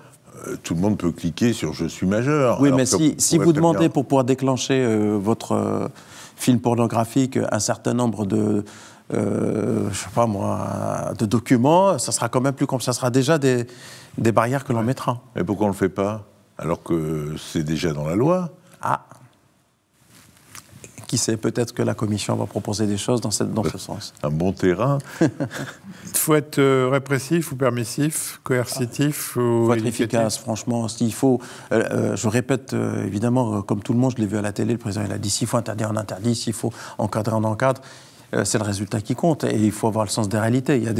tout le monde peut cliquer sur « je suis majeur ». Oui, alors mais que si vous demandez pour pouvoir déclencher votre film pornographique un certain nombre de, je sais pas moi, de documents, ça sera quand même plus compliqué. Ça sera déjà des barrières que l'on mettra. Mais pourquoi on ne le fait pas, alors que c'est déjà dans la loi? Ah, qui sait, peut-être que la Commission va proposer des choses dans ce sens. Un bon terrain. Il faut être répressif ou permissif, coercitif ou Il faut être éducatif. efficace, franchement. Il faut, je répète, évidemment, comme tout le monde, je l'ai vu à la télé, le président il a dit s'il faut interdire, on interdit, s'il faut encadrer, on encadre. C'est le résultat qui compte et il faut avoir le sens des réalités. Il y a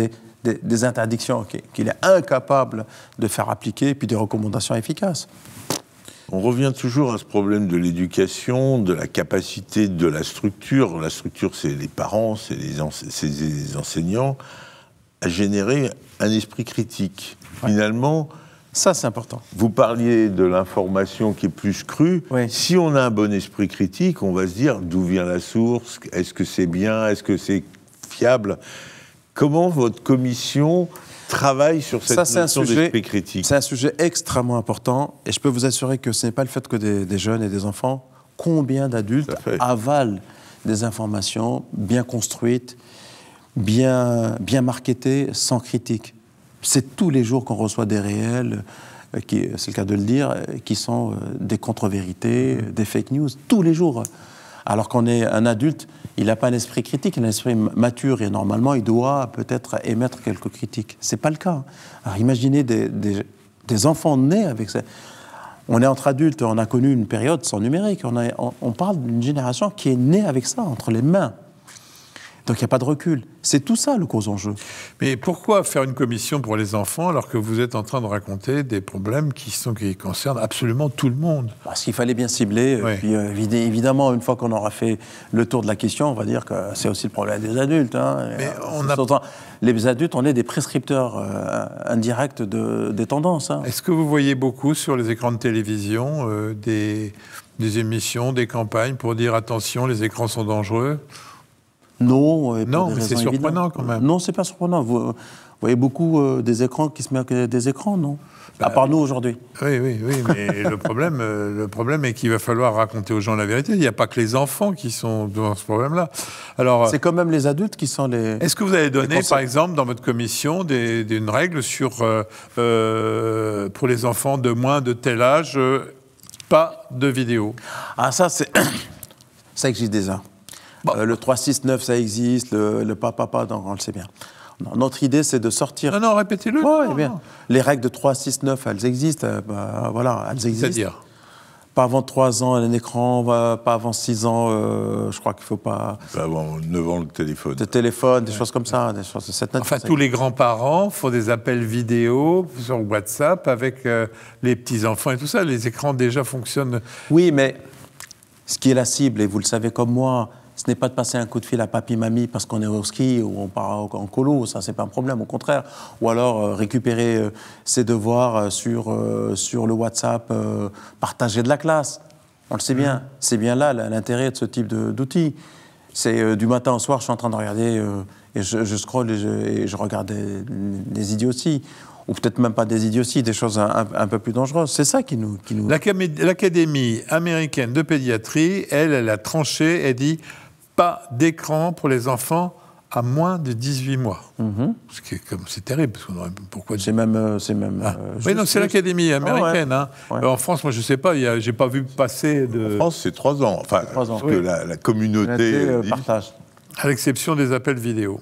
des interdictions qu'il est incapable de faire appliquer et puis des recommandations efficaces. On revient toujours à ce problème de l'éducation, de la capacité de la structure. La structure, c'est les parents, c'est les enseignants, à générer un esprit critique. Ouais. Finalement, ça, c'est important. Vous parliez de l'information qui est plus crue. Oui. Si on a un bon esprit critique, on va se dire d'où vient la source, est-ce que c'est bien, est-ce que c'est fiable? Comment votre commission travaille sur cette notion d'esprit critique? C'est un sujet extrêmement important et je peux vous assurer que ce n'est pas le fait que des jeunes et des enfants. Combien d'adultes avalent des informations bien construites, bien marketées, sans critique? C'est tous les jours qu'on reçoit des réels, c'est le cas de le dire, qui sont des contre-vérités, des fake news, tous les jours. Alors qu'on est un adulte, il n'a pas un esprit critique, il a un esprit mature et normalement il doit peut-être émettre quelques critiques. Ce n'est pas le cas. Alors imaginez des enfants nés avec ça. On est entre adultes, on a connu une période sans numérique. On parle d'une génération qui est née avec ça entre les mains. Donc il n'y a pas de recul. C'est tout ça le gros enjeu. Mais pourquoi faire une commission pour les enfants alors que vous êtes en train de raconter des problèmes qui concernent absolument tout le monde? Parce qu'il fallait bien cibler. Oui. Puis évidemment, une fois qu'on aura fait le tour de la question, on va dire que c'est aussi le problème des adultes. Hein. Mais les adultes, on est des prescripteurs indirects des tendances. Hein. Est-ce que vous voyez beaucoup sur les écrans de télévision des émissions, des campagnes pour dire attention, les écrans sont dangereux? Non, mais c'est surprenant quand même. Non, c'est pas surprenant. Vous voyez beaucoup des écrans qui se mettent des écrans, non? À part nous aujourd'hui. Oui, mais le problème est qu'il va falloir raconter aux gens la vérité. Il n'y a pas que les enfants qui sont dans ce problème-là. Alors, c'est quand même les adultes qui sont les... Est-ce que vous avez donné, par exemple, dans votre commission, une règle sur, pour les enfants de moins de tel âge, pas de vidéo? Ah, ça existe déjà. Le 3-6-9, ça existe, le papa, on le sait bien. Non, notre idée, c'est de sortir... Non, répétez-le. Oui, bien. Les règles de 3-6-9, elles existent. Voilà, elles existent. C'est-à-dire? Pas avant 3 ans, un écran, pas avant 6 ans, je crois qu'il ne faut pas... Pas avant 9 ans, le téléphone. Le téléphone, des choses comme ça, des choses de cette nature. Enfin, tous les grands-parents font des appels vidéo sur WhatsApp avec les petits-enfants et tout ça. Les écrans, déjà, fonctionnent... Oui, mais ce qui est la cible, et vous le savez comme moi... Ce n'est pas de passer un coup de fil à papy-mamie parce qu'on est au ski ou on part en colo, ça c'est pas un problème, au contraire. Ou alors récupérer ses devoirs sur le WhatsApp partagé de la classe. On le sait bien, c'est bien là l'intérêt de ce type d'outils. C'est du matin au soir, je suis en train de regarder, et je scrolle et je regarde des idioties. Ou peut-être même pas des idioties, des choses un peu plus dangereuses. C'est ça qui nous... L'Académie américaine de pédiatrie, elle a tranché, elle dit... Pas d'écran pour les enfants à moins de 18 mois. C'est terrible, parce qu'on aurait... Pourquoi... C'est même oui, non, c'est l'Académie américaine. Ah ouais. Hein. En France, moi, je ne sais pas, j'ai pas vu passer de... En France, c'est 3 ans. Enfin, 3 ans. Parce que la communauté... partage. À l'exception des appels vidéo.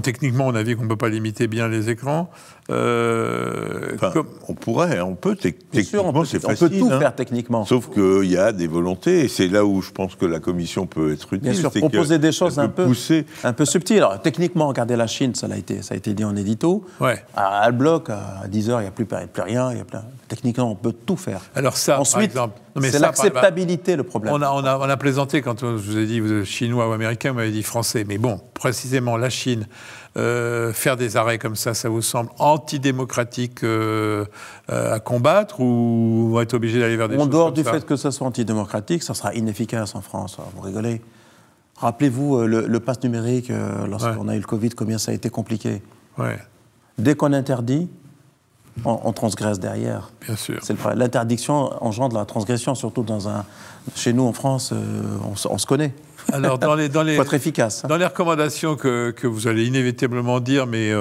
Techniquement, on a vu qu'on ne peut pas limiter bien les écrans. On pourrait, on peut. Techniquement, c'est facile. On peut tout faire techniquement. Sauf qu'il y a des volontés, et c'est là où je pense que la Commission peut être utile. Bien sûr, proposer des choses un peu subtiles. Alors, techniquement, regardez la Chine, ça a été dit en édito. Ouais. Elle bloque, à 10h, il n'y a plus rien. Techniquement, on peut tout faire. Alors ça, ensuite, par exemple... c'est l'acceptabilité, le problème. On a plaisanté quand je vous ai dit vous êtes chinois ou américain, vous m'avez dit français. Mais bon, précisément, la Chine, faire des arrêts comme ça vous semble antidémocratique à combattre ou on va être obligé d'aller vers des choses comme ça? En dehors du fait que ça soit antidémocratique, ça sera inefficace en France. Vous rigolez. Rappelez-vous le pass numérique, lorsqu'on a eu le Covid, combien ça a été compliqué. Ouais. Dès qu'on interdit, on transgresse derrière. Bien sûr. L'interdiction engendre la transgression, surtout chez nous en France, on se connaît. Alors, faut être efficace. Dans les recommandations que vous allez inévitablement dire, mais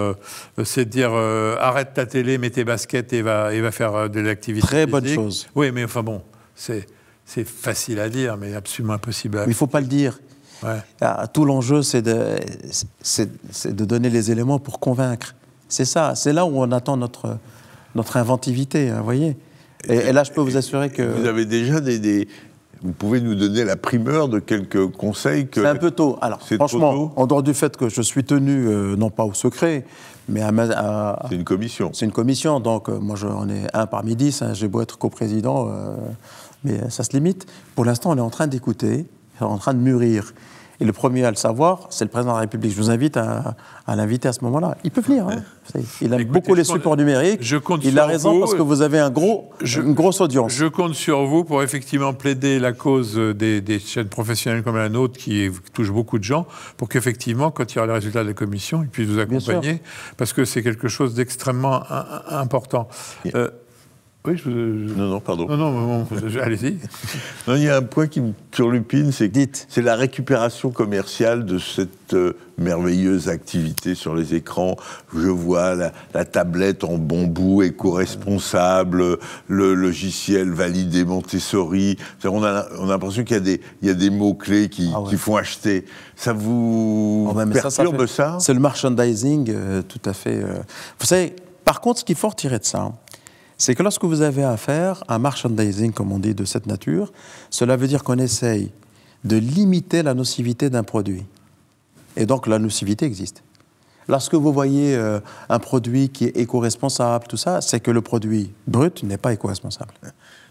c'est de dire arrête ta télé, mets tes baskets et va faire de l'activité Très physique. bonne chose. Oui, mais enfin bon, c'est facile à dire, mais absolument impossible à... Mais il ne faut pas le dire. Ouais. Tout l'enjeu, c'est de donner les éléments pour convaincre. C'est ça, c'est là où on attend notre inventivité, vous voyez. Et là, je peux vous assurer que... Vous avez déjà vous pouvez nous donner la primeur de quelques conseils que... C'est un peu tôt. Alors, franchement, en dehors du fait que je suis tenu, non pas au secret, mais c'est une commission. C'est une commission, donc moi j'en ai un parmi 10, j'ai beau être coprésident, mais ça se limite. Pour l'instant, on est en train d'écouter, on est en train de mûrir. Et le premier à le savoir, c'est le président de la République. Je vous invite à l'inviter à ce moment-là. Il peut venir. Hein. Il aime beaucoup les supports numériques. Il a raison parce que vous avez une grosse audience. Je compte sur vous pour effectivement plaider la cause des chaînes professionnelles comme la nôtre qui touche beaucoup de gens, pour qu'effectivement, quand il y aura le résultat de la commission, ils puissent vous accompagner, parce que c'est quelque chose d'extrêmement important. Oui, Non, pardon. Non, allez-y. Non, il y a un point qui me turlupine, c'est la récupération commerciale de cette merveilleuse activité sur les écrans. Je vois la tablette en bambou éco-responsable, le logiciel validé Montessori. On a l'impression qu'il y a des mots-clés qui font acheter. Ça vous perturbe ça? C'est le merchandising, tout à fait. Vous savez, par contre, ce qu'il faut retirer de ça, c'est que lorsque vous avez affaire à un merchandising, comme on dit, de cette nature, cela veut dire qu'on essaye de limiter la nocivité d'un produit. Et donc, la nocivité existe. Lorsque vous voyez un produit qui est éco-responsable, tout ça, c'est que le produit brut n'est pas éco-responsable.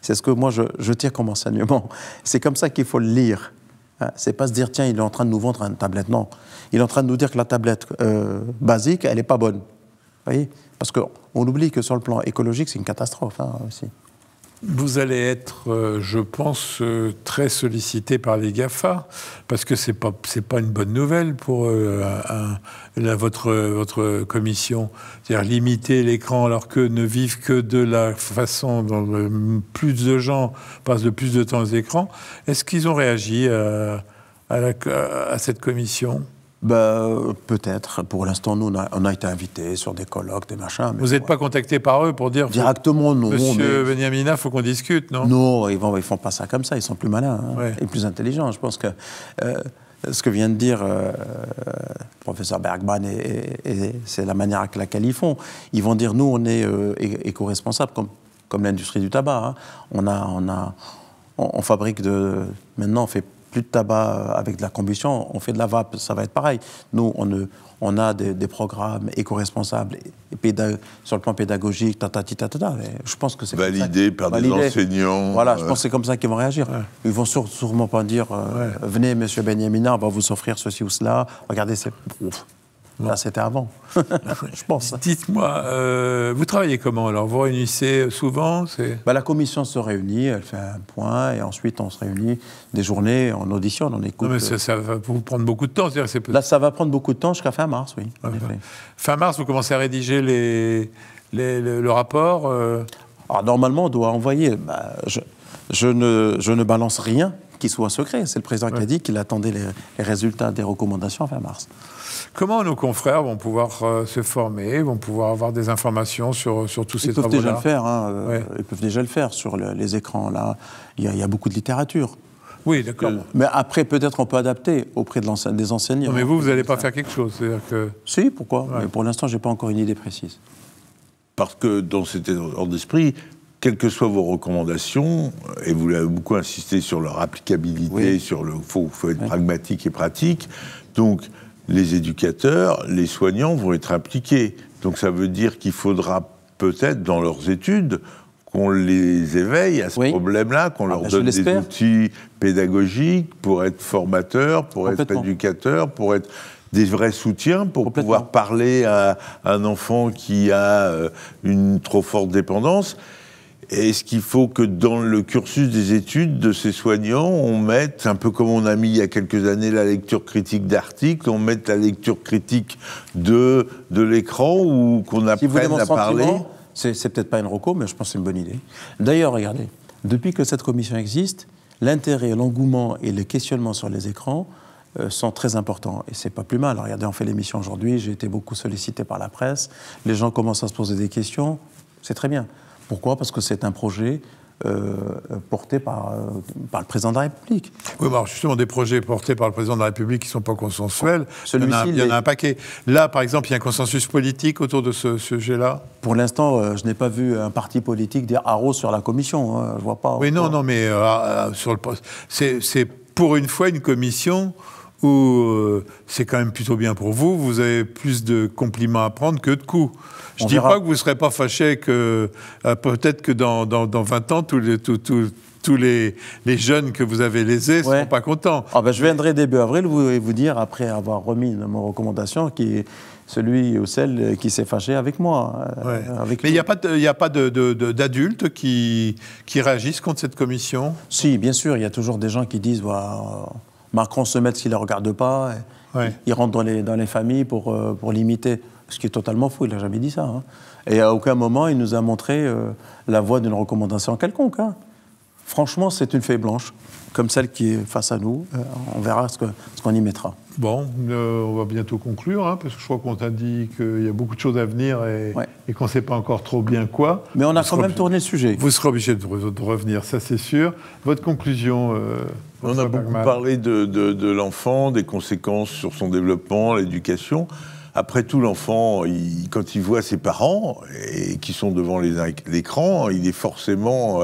C'est ce que moi, je tire comme enseignement. C'est comme ça qu'il faut le lire. C'est pas se dire, tiens, il est en train de nous vendre une tablette. Non. Il est en train de nous dire que la tablette basique, elle n'est pas bonne. Vous voyez ? Parce qu'on oublie que sur le plan écologique, c'est une catastrophe aussi. Vous allez être, je pense, très sollicité par les GAFA, parce que c'est pas une bonne nouvelle pour votre commission. C'est-à-dire limiter l'écran alors que ne vivent que de la façon dont plus de gens passent de plus de temps aux écrans. Est-ce qu'ils ont réagi à cette commission ? Peut-être. Pour l'instant, nous, on a été invités sur des colloques, des machins. Vous n'êtes pas contacté par eux pour dire... Directement, non. Monsieur Benyamina, il faut qu'on discute, non? Non, ils font pas ça comme ça. Ils sont plus malins et plus intelligents. Je pense que ce que vient de dire le professeur Bergman, et c'est la manière avec laquelle ils font. Ils vont dire, nous, on est éco-responsables, comme l'industrie du tabac. On fabrique maintenant, on fait plus de tabac avec de la combustion, on fait de la vape, ça va être pareil. Nous, on a des programmes éco-responsables sur le plan pédagogique, je pense que c'est validé par des enseignants. Voilà, je pense que c'est comme ça qu'ils vont réagir. Ouais. Ils vont sûrement pas dire venez, monsieur Benyamina, on va vous offrir ceci ou cela. Regardez, c'est... Là, c'était avant, je pense. Dites-moi, vous travaillez comment alors? Vous réunissez souvent? La commission se réunit, elle fait un point, et ensuite on se réunit des journées, on auditionne, on écoute. Non, mais ça va vous prendre beaucoup de temps. Là, ça va prendre beaucoup de temps jusqu'à fin mars, oui. En effet. Fin mars, vous commencez à rédiger le rapport Alors, normalement, on doit envoyer. Je ne balance rien qui soit secret. C'est le président qui a dit qu'il attendait les résultats des recommandations fin mars. Comment nos confrères vont pouvoir se former, vont pouvoir avoir des informations sur tous ces travaux-là? Ils peuvent déjà le faire. Ils peuvent déjà le faire sur les écrans. Là, il y a beaucoup de littérature. Oui, d'accord. Mais après, peut-être on peut adapter auprès des enseignants. Non, mais vous n'allez pas faire quelque chose, c'est-à-dire que... Si, pourquoi? Mais pour l'instant, je n'ai pas encore une idée précise. Parce que dans cet ordre d'esprit, quelles que soient vos recommandations, et vous l'avez beaucoup insisté sur leur applicabilité, sur le faut être pragmatique et pratique, donc les éducateurs, les soignants vont être impliqués. Donc ça veut dire qu'il faudra peut-être, dans leurs études, qu'on les éveille à ce problème-là, qu'on leur donne des outils pédagogiques pour être formateurs, pour être éducateurs, pour être des vrais soutiens, pour pouvoir parler à un enfant qui a une trop forte dépendance. Est-ce qu'il faut que dans le cursus des études de ces soignants, on mette, un peu comme on a mis il y a quelques années la lecture critique d'articles, on mette la lecture critique de l'écran, ou qu'on apprenne à parler? c'est peut-être pas une reco, mais je pense que c'est une bonne idée. D'ailleurs, regardez, depuis que cette commission existe, l'intérêt, l'engouement et le questionnement sur les écrans sont très importants. Et c'est pas plus mal. Alors, regardez, on fait l'émission aujourd'hui, j'ai été beaucoup sollicité par la presse, les gens commencent à se poser des questions, c'est très bien. Pourquoi ? Parce que c'est un projet porté par le président de la République. Oui, alors justement, des projets portés par le président de la République qui ne sont pas consensuels, il y en a un paquet. Là, par exemple, il y a un consensus politique autour de ce sujet-là ? Pour l'instant, je n'ai pas vu un parti politique dire haro sur la commission. Hein, je vois pas. Oui, non, mais c'est pour une fois une commission où c'est quand même plutôt bien pour vous. Vous avez plus de compliments à prendre que de coups. Je ne dis pas que vous ne serez pas fâché que peut-être que dans 20 ans, tous les jeunes que vous avez lésés ne seront pas contents. Ah ben, je viendrai début avril vous dire, après avoir remis mon recommandation, qui est celui ou celle qui s'est fâché avec moi. Mais il n'y a pas d'adultes qui réagissent contre cette commission ? Si, bien sûr, il y a toujours des gens qui disent Macron se met s'il ne regarde pas, il rentre dans les familles pour l'imiter. Ce qui est totalement faux, il n'a jamais dit ça. Hein. Et à aucun moment, il nous a montré la voie d'une recommandation quelconque. Hein. Franchement, c'est une feuille blanche, comme celle qui est face à nous. On verra ce qu'on y mettra. Bon, on va bientôt conclure, hein, parce que je crois qu'on t'a dit qu'il y a beaucoup de choses à venir et qu'on ne sait pas encore trop bien quoi. Mais on a quand même tourné le sujet. Vous serez obligé de revenir, ça c'est sûr. Votre conclusion on a beaucoup parlé de l'enfant, des conséquences sur son développement, l'éducation. Après tout, l'enfant, quand il voit ses parents et qui sont devant l'écran, il est forcément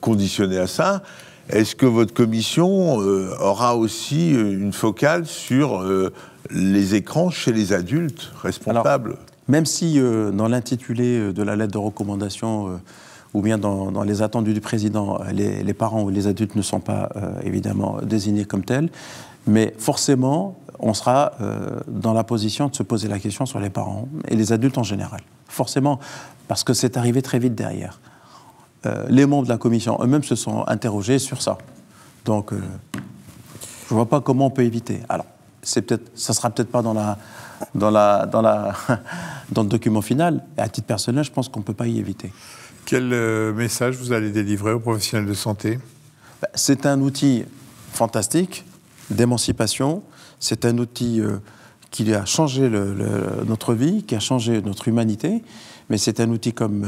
conditionné à ça. Est-ce que votre commission aura aussi une focale sur les écrans chez les adultes responsables ? Alors, même si dans l'intitulé de la lettre de recommandation ou bien dans les attendus du président, les parents ou les adultes ne sont pas évidemment désignés comme tels, mais forcément, on sera dans la position de se poser la question sur les parents et les adultes en général. Forcément, parce que c'est arrivé très vite derrière. Les membres de la commission eux-mêmes se sont interrogés sur ça. Donc, je ne vois pas comment on peut éviter. Alors, ça ne sera peut-être pas dans le document final. Et à titre personnel, je pense qu'on ne peut pas y éviter. Quel message vous allez délivrer aux professionnels de santé ? C'est un outil fantastique d'émancipation. C'est un outil qui a changé notre vie, qui a changé notre humanité. Mais c'est un outil, comme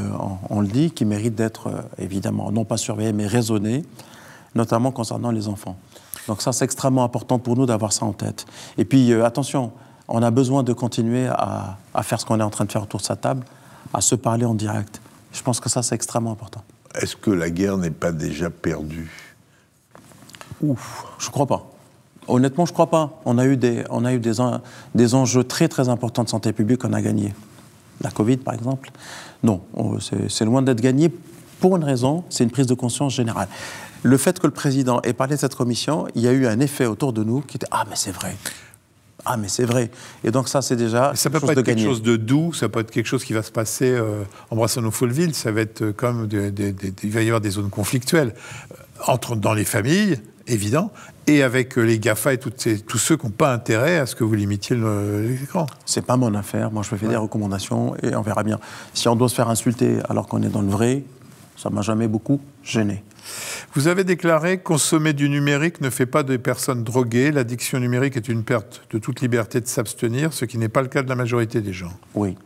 on le dit, qui mérite d'être, évidemment, non pas surveillé, mais raisonné, notamment concernant les enfants. Donc ça, c'est extrêmement important pour nous d'avoir ça en tête. Et puis, attention, on a besoin de continuer à faire ce qu'on est en train de faire autour de sa table, à se parler en direct. Je pense que ça, c'est extrêmement important. Est-ce que la guerre n'est pas déjà perdue ? Ouf, je ne crois pas. Honnêtement, je ne crois pas. On a eu des enjeux très, très importants de santé publique qu'on a gagnés. La Covid, par exemple. Non, c'est loin d'être gagné pour une raison, c'est une prise de conscience générale. Le fait que le président ait parlé de cette commission, il y a eu un effet autour de nous qui était « Ah, mais c'est vrai !» Ah, mais c'est vrai. Et donc ça, c'est déjà ça peut pas être quelque chose de doux, ça peut être quelque chose qui va se passer en Brassano-Folleville, ça va être comme il va y avoir des zones conflictuelles dans les familles, évident, et avec les GAFA et tous ceux qui n'ont pas intérêt à ce que vous limitiez l'écran. C'est pas mon affaire. Moi, je fais des recommandations et on verra bien. Si on doit se faire insulter alors qu'on est dans le vrai, ça m'a jamais beaucoup gêné. Vous avez déclaré que consommer du numérique ne fait pas des personnes droguées. L'addiction numérique est une perte de toute liberté de s'abstenir, ce qui n'est pas le cas de la majorité des gens. Oui.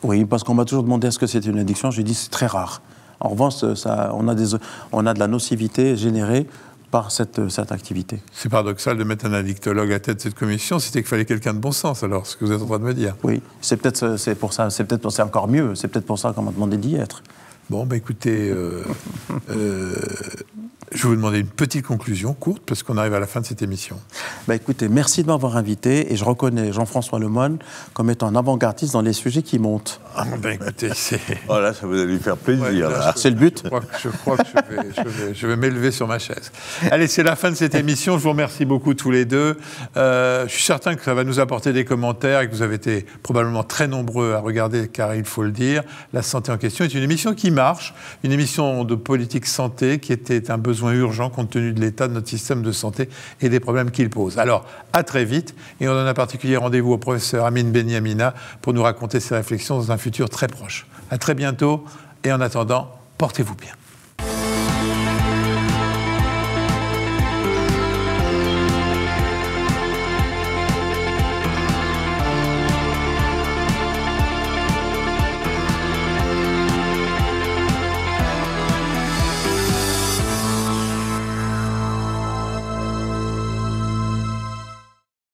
Oui, parce qu'on m'a toujours demandé est-ce que c'est une addiction. J'ai dit c'est très rare. En revanche, on a de la nocivité générée par cette activité. C'est paradoxal de mettre un addictologue à tête de cette commission, c'était qu'il fallait quelqu'un de bon sens, alors, ce que vous êtes en train de me dire. Oui, c'est encore mieux, c'est peut-être pour ça qu'on m'a demandé d'y être. Bon, écoutez, je vais vous demander une petite conclusion courte, parce qu'on arrive à la fin de cette émission. Écoutez, merci de m'avoir invité, et je reconnais Jean-François Lemoyne comme étant un avant-gardiste dans les sujets qui montent. Écoutez, c'est... Voilà, ça va lui faire plaisir. Là, c'est le but. Je crois que je vais m'élever sur ma chaise. Allez, c'est la fin de cette émission. Je vous remercie beaucoup tous les deux. Je suis certain que ça va nous apporter des commentaires et que vous avez été probablement très nombreux à regarder, car il faut le dire, La Santé en question est une émission qui marche, une émission de politique santé qui était un besoin besoin urgent compte tenu de l'état de notre système de santé et des problèmes qu'il pose. Alors, à très vite, et on donne un particulier rendez-vous au professeur Amine Beniamina pour nous raconter ses réflexions dans un futur très proche. À très bientôt, et en attendant, portez-vous bien.